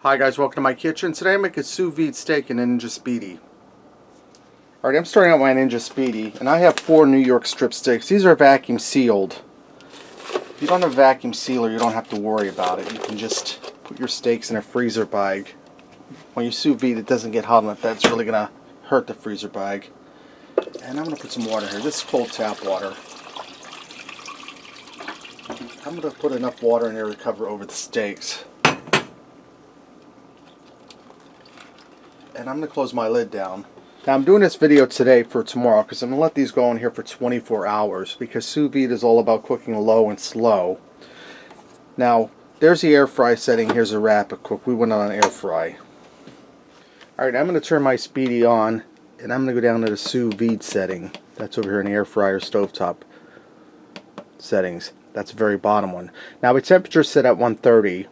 Hi guys, welcome to my kitchen. Today I'm making sous vide steak in Ninja Speedi. Alright, I'm starting out my Ninja Speedi, and I have 4 New York strip steaks. These are vacuum sealed. If you don't have a vacuum sealer, you don't have to worry about it. You can just put your steaks in a freezer bag. When you sous vide, it doesn't get hot enough. That's really going to hurt the freezer bag. And I'm going to put some water here. This is cold tap water. I'm going to put enough water in there to cover over the steaks. And I'm going to close my lid down. Now I'm doing this video today for tomorrow because I'm going to let these go in here for 24 hours because sous vide is all about cooking low and slow. Now there's the air fry setting, here's a rapid cook. We went on an air fry. Alright, I'm going to turn my Speedi on and I'm going to go down to the sous vide setting. That's over here in the air fryer stovetop settings. That's the very bottom one. Now the temperature is set at 130.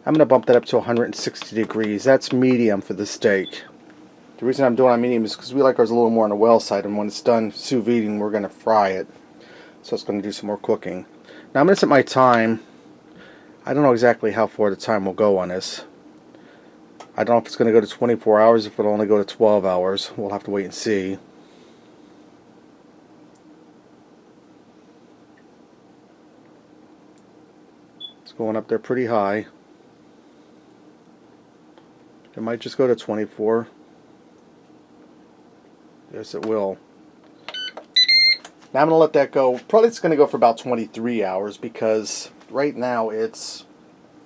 I'm going to bump that up to 160 degrees. That's medium for the steak. The reason I'm doing it on medium is because we like ours a little more on the well side, and when it's done sous videing, we're going to fry it. So it's going to do some more cooking. Now I'm going to set my time. I don't know exactly how far the time will go on this. I don't know if it's going to go to 24 hours, if it'll only go to 12 hours. We'll have to wait and see. It's going up there pretty high. It might just go to 24. Yes, it will. Now I'm going to let that go. Probably it's going to go for about 23 hours because right now it's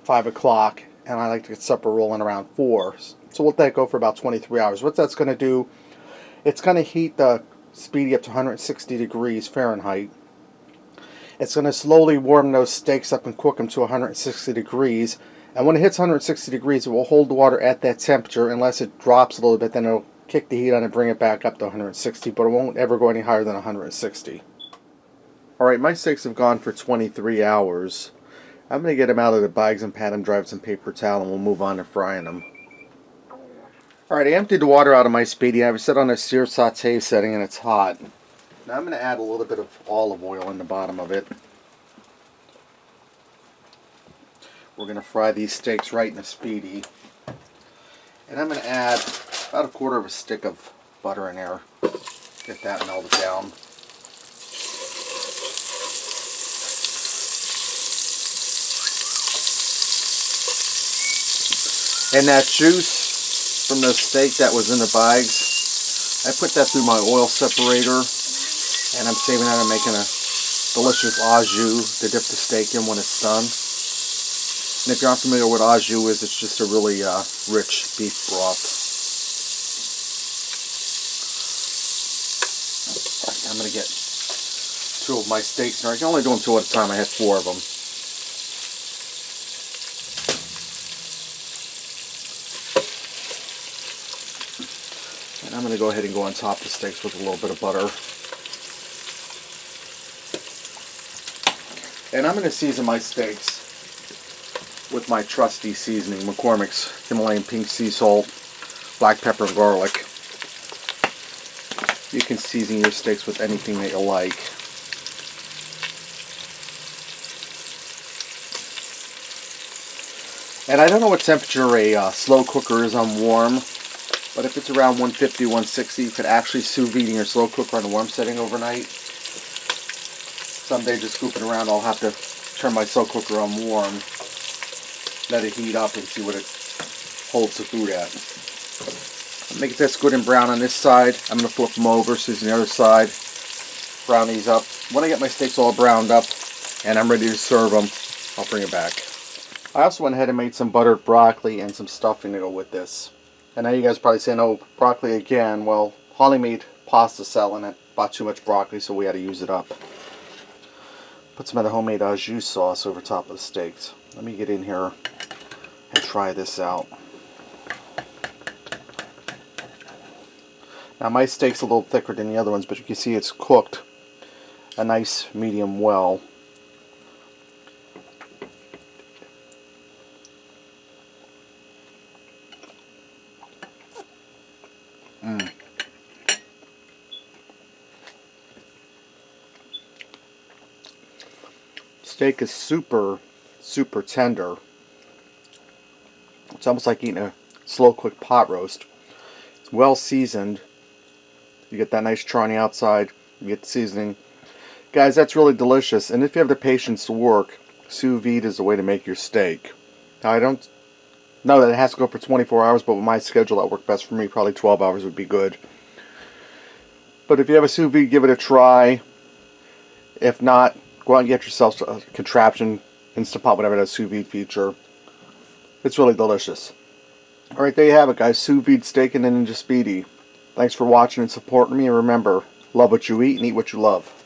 5 o'clock and I like to get supper rolling around 4. So we'll let that go for about 23 hours. What that's going to do, it's going to heat the Speedi up to 160 degrees Fahrenheit. It's going to slowly warm those steaks up and cook them to 160 degrees. And when it hits 160 degrees, it will hold the water at that temperature unless it drops a little bit. Then it'll kick the heat on and bring it back up to 160, but it won't ever go any higher than 160. Alright, my steaks have gone for 23 hours. I'm going to get them out of the bags and pat them dry with some paper towel, and we'll move on to frying them. Alright, I emptied the water out of my Speedi. I have it set on a sear saute setting and it's hot. Now I'm going to add a little bit of olive oil in the bottom of it. We're going to fry these steaks right in the Speedi. And I'm going to add about a quarter of a stick of butter in there. Get that melted down. And that juice from the steak that was in the bags, I put that through my oil separator. And I'm saving that and making a delicious au jus to dip the steak in when it's done. And if you're not familiar with what au jus is, it's just a really rich beef broth. I'm going to get 2 of my steaks in there. I can only do them 2 at a time. I had 4 of them. And I'm going to go ahead and go on top of the steaks with a little bit of butter. And I'm going to season my steaks with my trusty seasoning, McCormick's Himalayan pink sea salt, black pepper, and garlic. You can season your steaks with anything that you like. And I don't know what temperature a slow cooker is on warm, but if it's around 150, 160, you could actually sous vide in your slow cooker on the warm setting overnight. Someday just scooping around, I'll have to turn my slow cooker on warm, let it heat up and see what it holds the food at. Make it this good and brown on this side. I'm going to flip them over, season the other side, brown these up. When I get my steaks all browned up and I'm ready to serve them, I'll bring it back. I also went ahead and made some buttered broccoli and some stuffing to go with this. And now you guys are probably saying, oh, broccoli again. Well, Holly made pasta salad and it bought too much broccoli, so we had to use it up. Put some of the homemade au jus sauce over top of the steaks. Let me get in here and try this out. Now my steak's a little thicker than the other ones, but you can see it's cooked a nice medium well. Steak is super tender. It's almost like eating a slow cooked pot roast. It's well seasoned. You get that nice char on the outside. You get the seasoning. Guys, that's really delicious. And if you have the patience to work, sous vide is the way to make your steak. Now, I don't know that it has to go for 24 hours, but with my schedule, that worked best for me. Probably 12 hours would be good. But if you have a sous vide, give it a try. If not, go out and get yourself a contraption, Instant Pot, whatever, that sous vide feature. It's really delicious. Alright, there you have it, guys. Sous vide steak and Ninja Speedi. Thanks for watching and supporting me. And remember, love what you eat and eat what you love.